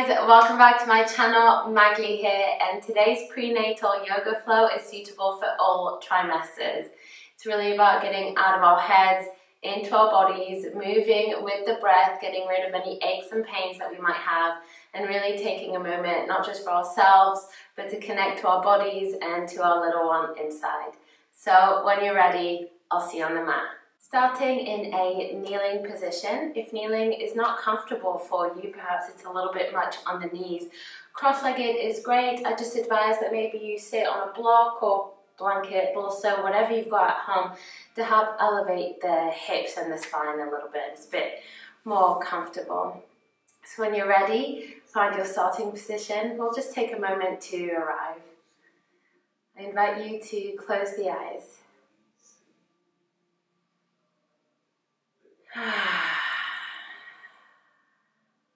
guys, welcome back to my channel. Magli here, and today's prenatal yoga flow is suitable for all trimesters. It's really about getting out of our heads, into our bodies, moving with the breath, getting rid of any aches and pains that we might have, and really taking a moment, not just for ourselves, but to connect to our bodies and to our little one inside. So when you're ready, I'll see you on the mat. Starting in a kneeling position. If kneeling is not comfortable for you, perhaps it's a little bit much on the knees, cross-legged is great. I just advise that maybe you sit on a block or blanket, bolster, whatever you've got at home to help elevate the hips and the spine a little bit. It's a bit more comfortable. So when you're ready, find your starting position. We'll just take a moment to arrive. I invite you to close the eyes.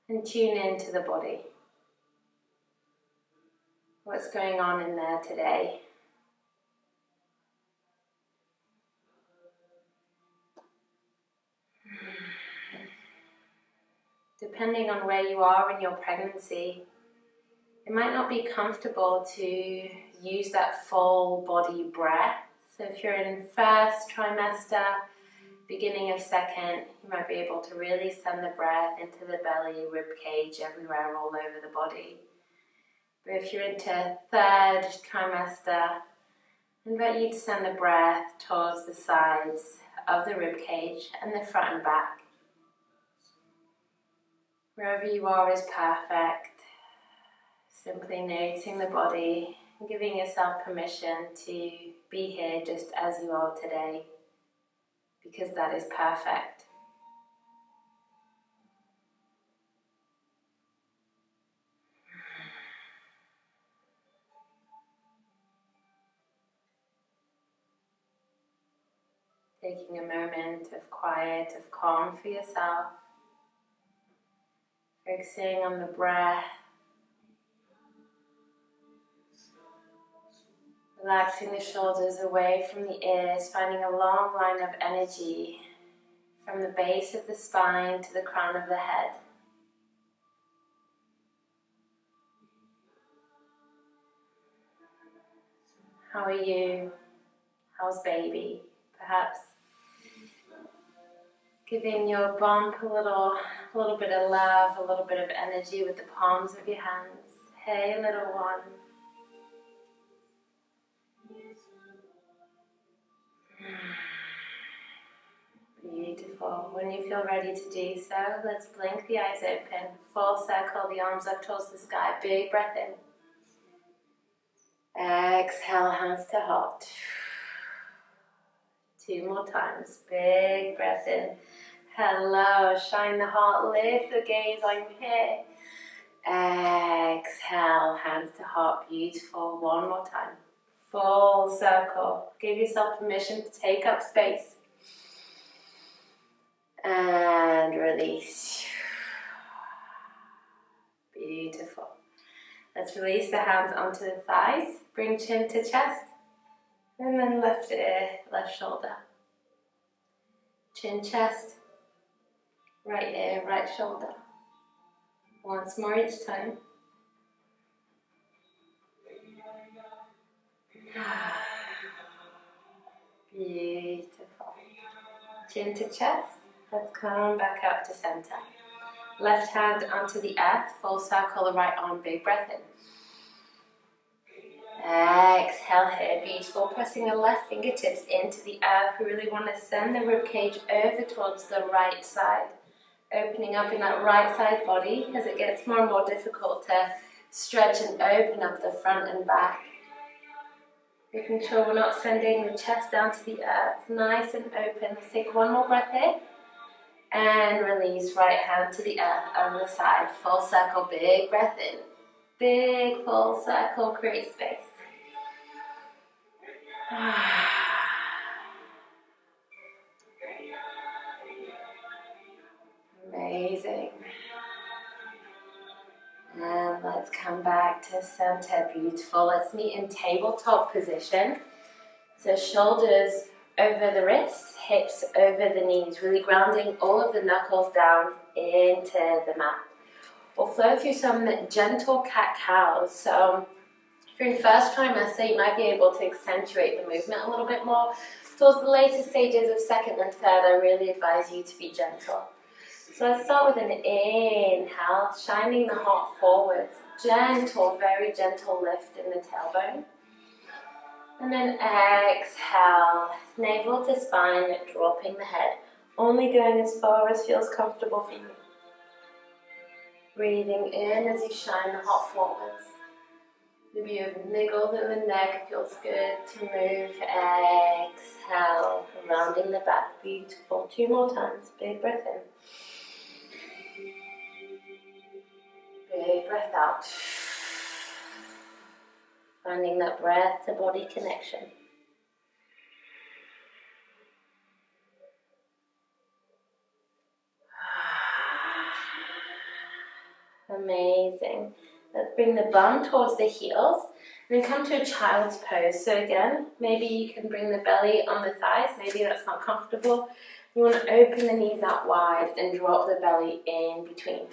And tune into the body. What's going on in there today? Depending on where you are in your pregnancy, it might not be comfortable to use that full body breath. So if you're in first trimester, beginning of second, you might be able to really send the breath into the belly, rib cage, everywhere, all over the body. But if you're into third trimester, I invite you to send the breath towards the sides of the rib cage and the front and back. Wherever you are is perfect. Simply noticing the body and giving yourself permission to be here just as you are today, because that is perfect. Taking a moment of quiet, of calm for yourself. Focusing on the breath. Relaxing the shoulders away from the ears, finding a long line of energy from the base of the spine to the crown of the head. How are you? How's baby? Perhaps giving your bump a little bit of love, a little bit of energy with the palms of your hands. Hey, little one. Beautiful. When you feel ready to do so, let's blink the eyes open. Full circle, the arms up towards the sky. Big breath in. Exhale, hands to heart. 2 more times. Big breath in. Hello, shine the heart, lift the gaze, I'm here. Exhale, hands to heart. Beautiful. 1 more time. Full circle. Give yourself permission to take up space. And release. Beautiful. Let's release the hands onto the thighs. Bring chin to chest. And then left ear, left shoulder. Chin, chest. Right ear, right shoulder. Once more each time. Beautiful. Chin to chest. Let's come back up to center. Left hand onto the earth, full circle, the right arm, big breath in. Exhale here, beautiful. Pressing the left fingertips into the earth. We really want to send the rib cage over towards the right side. Opening up in that right side body as it gets more and more difficult to stretch and open up the front and back. Making sure we're not sending the chest down to the earth. Nice and open. Let's take 1 more breath here. And release, right hand to the earth on the side. Full circle, big breath in. Big full circle, create space. Amazing. And let's come back to center. Beautiful. Let's meet in tabletop position. So shoulders over the wrists, hips over the knees, really grounding all of the knuckles down into the mat. we'll flow through some gentle cat-cows. So if you're in first trimester, you might be able to accentuate the movement a little bit more. Towards the later stages of second and third, I really advise you to be gentle. So let's start with an inhale, shining the heart forwards. Gentle, very gentle lift in the tailbone. And then exhale, navel to spine, dropping the head. Only going as far as feels comfortable for you. Breathing in as you shine the heart forwards. Maybe you've niggled in the neck, feels good to move. Exhale, rounding the back. Beautiful. 2 more times. Big breath in. Big breath out. Finding that breath to body connection. Amazing. Let's bring the bum towards the heels and then come to a child's pose. So again, maybe you can bring the belly on the thighs. Maybe that's not comfortable. You want to open the knees out wide and drop the belly in between.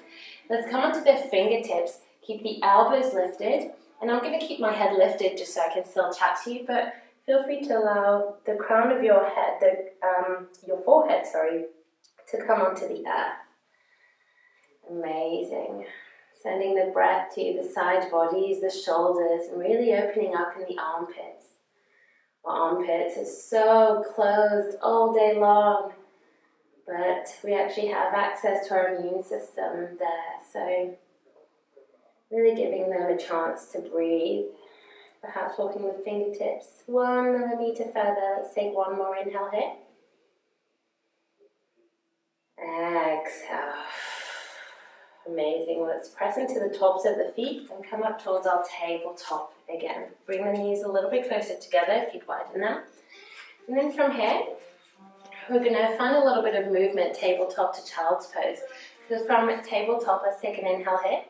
Let's come onto the fingertips. Keep the elbows lifted. And I'm going to keep my head lifted just so I can still chat to you, but feel free to allow the crown of your head, your forehead, to come onto the earth. Amazing. Sending the breath to the side bodies, the shoulders, and really opening up in the armpits. Our armpits are so closed all day long, but we actually have access to our immune system there, so really giving them a chance to breathe. Perhaps walking the fingertips 1 millimeter further. Let's take 1 more inhale here. Exhale. Amazing. Let's press into the tops of the feet and come up towards our tabletop again. Bring the knees a little bit closer together if you'd widen them. And then from here, we're going to find a little bit of movement, tabletop to child's pose. So from tabletop, let's take an inhale here.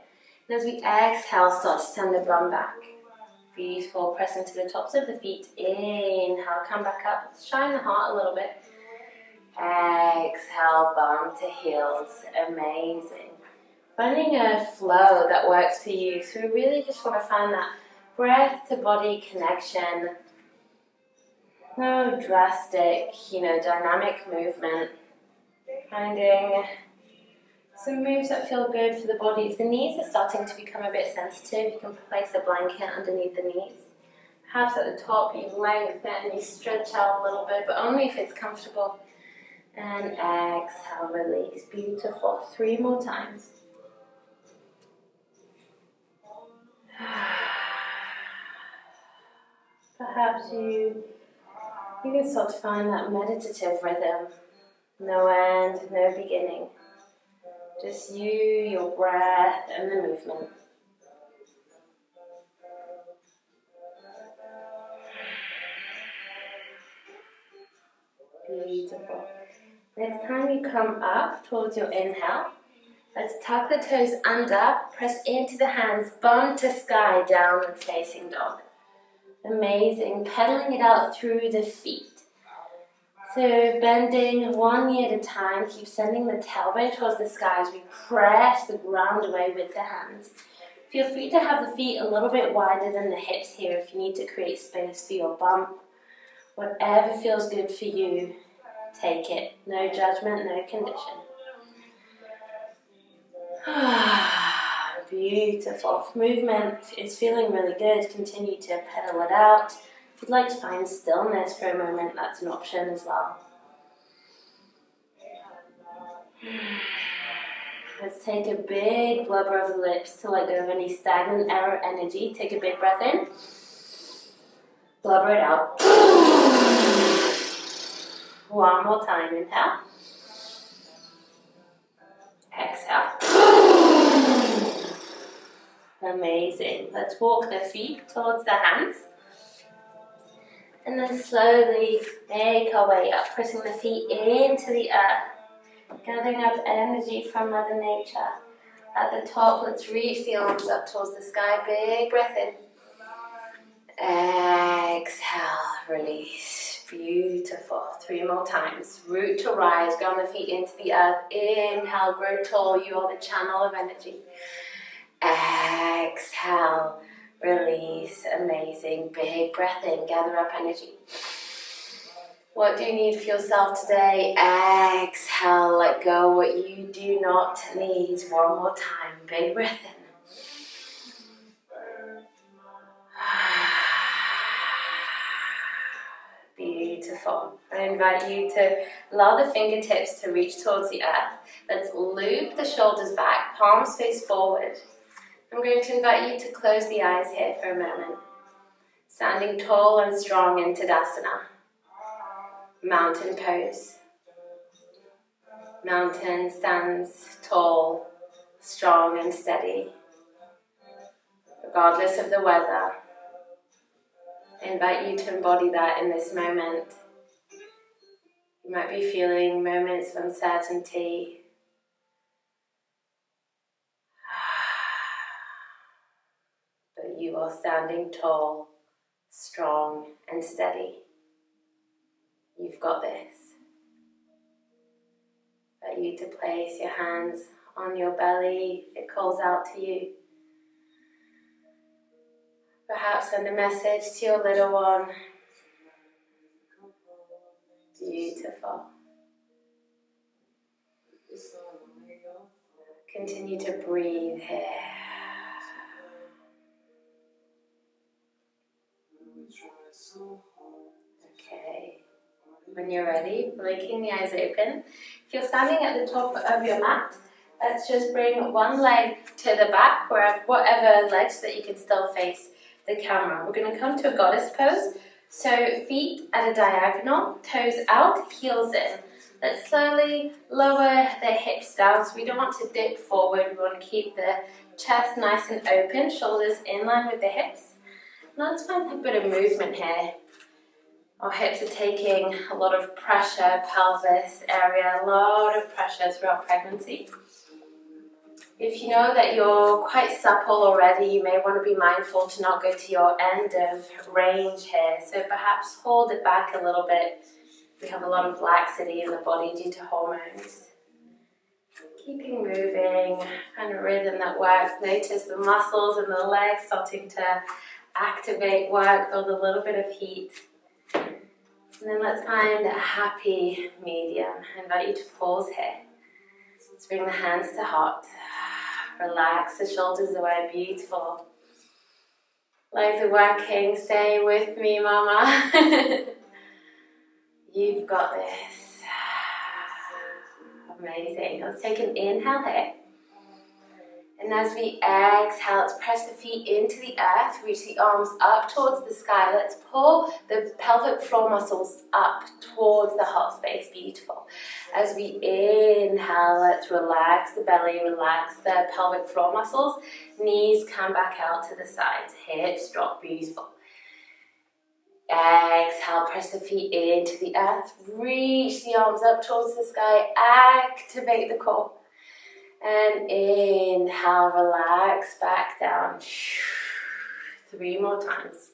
And as we exhale, start to send the bum back. Beautiful. Press into the tops of the feet. Inhale, come back up. Shine the heart a little bit. Exhale, bum to heels. Amazing. Finding a flow that works for you. So we really just want to find that breath to body connection. No drastic, dynamic movement. Finding some moves that feel good for the body. If the knees are starting to become a bit sensitive, you can place a blanket underneath the knees. Perhaps at the top you lengthen, you stretch out a little bit, but only if it's comfortable. And exhale, release. Beautiful. 3 more times. Perhaps you can start to find that meditative rhythm. No end, no beginning. Just you, your breath, and the movement. Beautiful. Next time you come up towards your inhale, let's tuck the toes under, press into the hands, bum to sky, downward facing dog. Amazing. Pedaling it out through the feet. So bending 1 knee at a time, keep sending the tailbone towards the sky as we press the ground away with the hands. Feel free to have the feet a little bit wider than the hips here if you need to create space for your bump. Whatever feels good for you, take it. No judgment, no condition. Beautiful. If movement is feeling really good, continue to pedal it out. If you'd like to find stillness for a moment, that's an option as well. Let's take a big blubber of the lips to let go of any stagnant error energy. Take a big breath in. Blubber it out. 1 more time. Inhale. Exhale. Amazing. Let's walk the feet towards the hands. And then slowly make our way up, pressing the feet into the earth. Gathering up energy from Mother Nature. At the top, let's reach the arms up towards the sky. Big breath in. Exhale, release. Beautiful. 3 more times. Root to rise, ground the feet into the earth. Inhale, grow tall. You are the channel of energy. Exhale, release. Amazing. Big breath in, gather up energy. What do you need for yourself today? Exhale, let go what you do not need. One more time. Big breath in. Beautiful. I invite you to allow the fingertips to reach towards the earth. Let's loop the shoulders back, palms face forward. I'm going to invite you to close the eyes here for a moment. Standing tall and strong in Tadasana. Mountain pose. Mountain stands tall, strong and steady. Regardless of the weather, I invite you to embody that in this moment. You might be feeling moments of uncertainty. But you are standing tall, strong and steady. You've got this. I invite you to place your hands on your belly. It calls out to you. Perhaps send a message to your little one. Beautiful. Continue to breathe here. Okay. When you're ready, blinking the eyes open. If you're standing at the top of your mat, let's just bring one leg to the back, whatever legs that you can still face the camera. We're going to come to a goddess pose. So feet at a diagonal, toes out, heels in. Let's slowly lower the hips down. So we don't want to dip forward. We want to keep the chest nice and open, shoulders in line with the hips. Now let's find a bit of movement here. Our hips are taking a lot of pressure, pelvis area, a lot of pressure throughout pregnancy. If you know that you're quite supple already, you may want to be mindful to not go to your end of range here. So perhaps hold it back a little bit. We have a lot of laxity in the body due to hormones. Keeping moving, find a rhythm that works. Notice the muscles in the legs starting to activate, work, build a little bit of heat. And then let's find a happy medium. I invite you to pause here. Let's bring the hands to heart. Relax the shoulders away, beautiful. Legs are working, stay with me, mama. You've got this. Amazing. Let's take an inhale here. And as we exhale, let's press the feet into the earth, reach the arms up towards the sky. Let's pull the pelvic floor muscles up towards the heart space. Beautiful. As we inhale, let's relax the belly, relax the pelvic floor muscles. Knees come back out to the sides, hips drop. Beautiful. Exhale, press the feet into the earth, reach the arms up towards the sky, activate the core. And inhale, relax back down. 3 more times.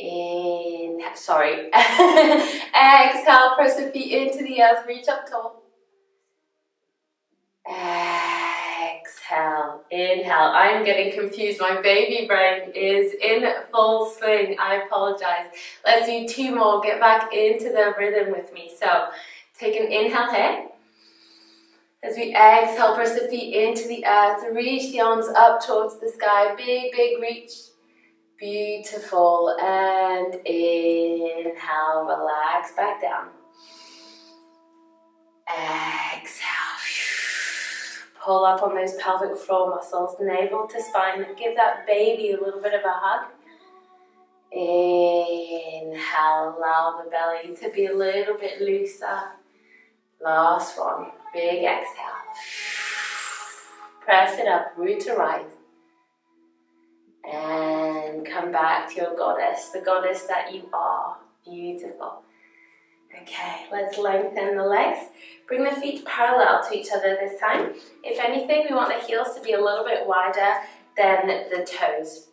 Exhale, press the feet into the earth, reach up tall. Exhale, inhale. I'm getting confused. My baby brain is in full swing. I apologize. Let's do 2 more. Get back into the rhythm with me. So take an inhale here. As we exhale, press the feet into the earth, reach the arms up towards the sky, big, big reach. Beautiful. And inhale, relax back down. Exhale. Pull up on those pelvic floor muscles, navel to spine. Give that baby a little bit of a hug. Inhale, allow the belly to be a little bit looser. Last one. Big exhale. Press it up, root to rise. And come back to your goddess, the goddess that you are. Beautiful. Okay, let's lengthen the legs. Bring the feet parallel to each other this time. If anything, we want the heels to be a little bit wider than the toes.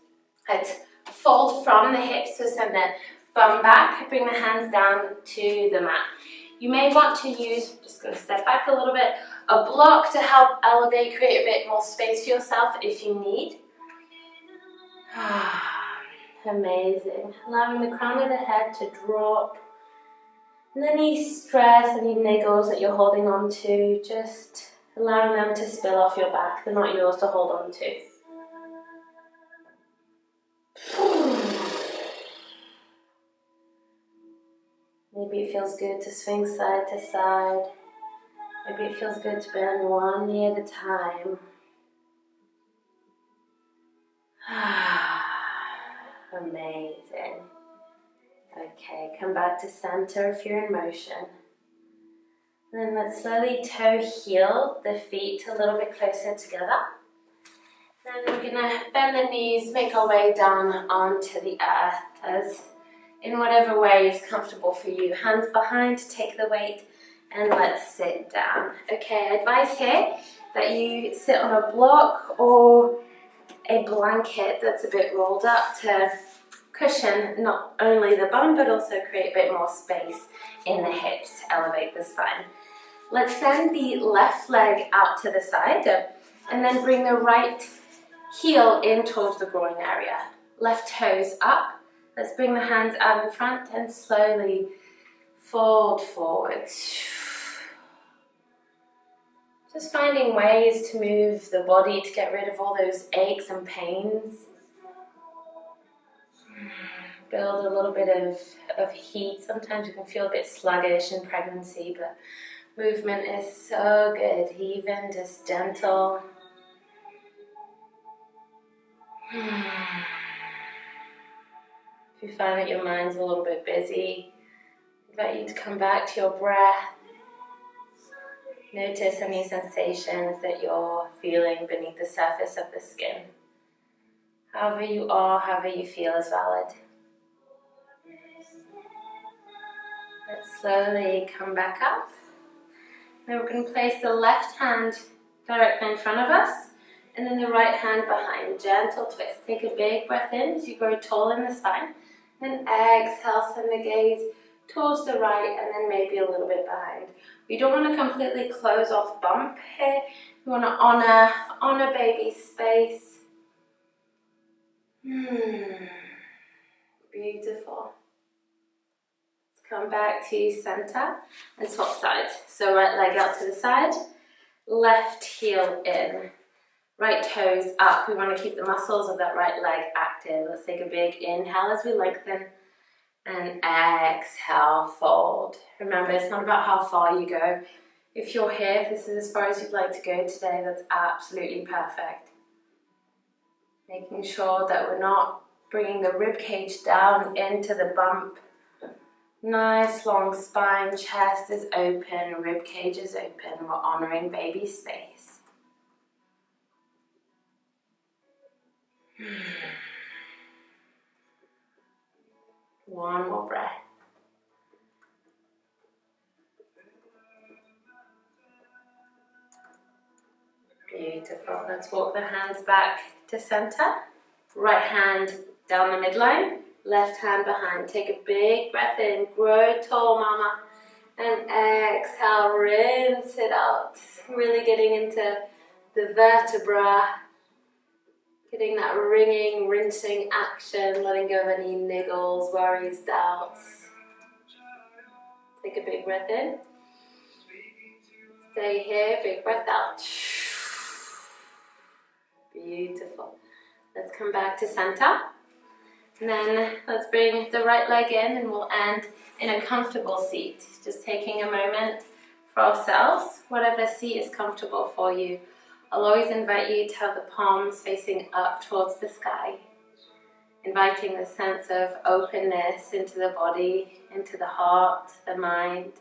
Let's fold from the hips to center. bum back, bring the hands down to the mat. You may want to use, I'm just going to step back a little bit, a block to help elevate, create a bit more space for yourself if you need. Amazing. Allowing the crown of the head to drop. And any stress, any niggles that you're holding on to, just allowing them to spill off your back. They're not yours to hold on to. Maybe it feels good to swing side to side. Maybe it feels good to bend one knee at a time. Amazing. Okay, come back to center if you're in motion. Then let's slowly toe heel the feet a little bit closer together. Then we're gonna bend the knees, make our way down onto the earth as in whatever way is comfortable for you. Hands behind to take the weight, and let's sit down. Okay, I advise here that you sit on a block or a blanket that's a bit rolled up to cushion not only the bum but also create a bit more space in the hips to elevate the spine. Let's send the left leg out to the side and then bring the right heel in towards the groin area. Left toes up. Let's bring the hands out in front and slowly fold forward. Just finding ways to move the body to get rid of all those aches and pains. Build a little bit of heat. Sometimes you can feel a bit sluggish in pregnancy, but movement is so good, even just gentle. If you find that your mind's a little bit busy, I invite you to come back to your breath. Notice any sensations that you're feeling beneath the surface of the skin. However you are, however you feel is valid. Let's slowly come back up. Then we're going to place the left hand directly in front of us and then the right hand behind. Gentle twist. Take a big breath in as you grow tall in the spine. Then exhale, send the gaze towards the right and then maybe a little bit behind. We don't want to completely close off bump here. We want to honor baby space. Beautiful. Come back to center and swap sides. So right leg out to the side, left heel in, right toes up. We want to keep the muscles of that right leg active. Let's take a big inhale as we lengthen and exhale, fold. Remember, it's not about how far you go. If you're here, if this is as far as you'd like to go today, that's absolutely perfect. Making sure that we're not bringing the rib cage down into the bump. Nice long spine, chest is open, rib cage is open. We're honoring baby space. One more breath. Beautiful. Let's walk the hands back to center. Right hand down the midline. Left hand behind. Take a big breath in. Grow tall, mama. And exhale, rinse it out. Really getting into the vertebra. Getting that ringing, rinsing action. Letting go of any niggles, worries, doubts. Take a big breath in. Stay here. Big breath out. Beautiful. Let's come back to center. And then let's bring the right leg in and we'll end in a comfortable seat. Just taking a moment for ourselves, whatever seat is comfortable for you. I'll always invite you to have the palms facing up towards the sky, inviting the sense of openness into the body, into the heart, the mind.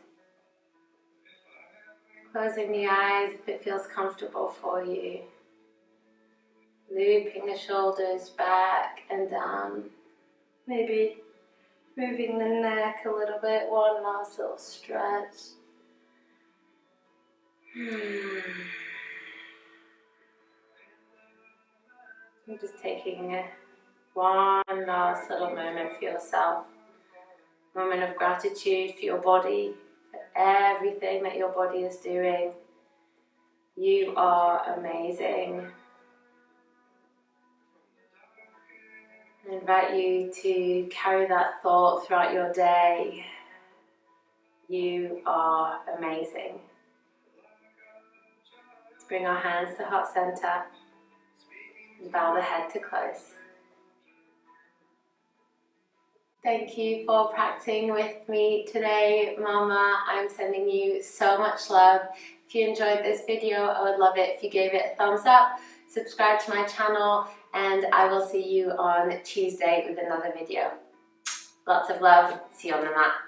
Closing the eyes if it feels comfortable for you. Looping the shoulders back and down. Maybe moving the neck a little bit, one last little stretch. I'm just taking one last little moment for yourself. moment of gratitude for your body, for everything that your body is doing. You are amazing. I invite you to carry that thought throughout your day. You are amazing. Let's bring our hands to heart center and bow the head to close. Thank you for practicing with me today, Mama. I'm sending you so much love. If you enjoyed this video, I would love it if you gave it a thumbs up, subscribe to my channel, and I will see you on Tuesday with another video. Lots of love. See you on the mat.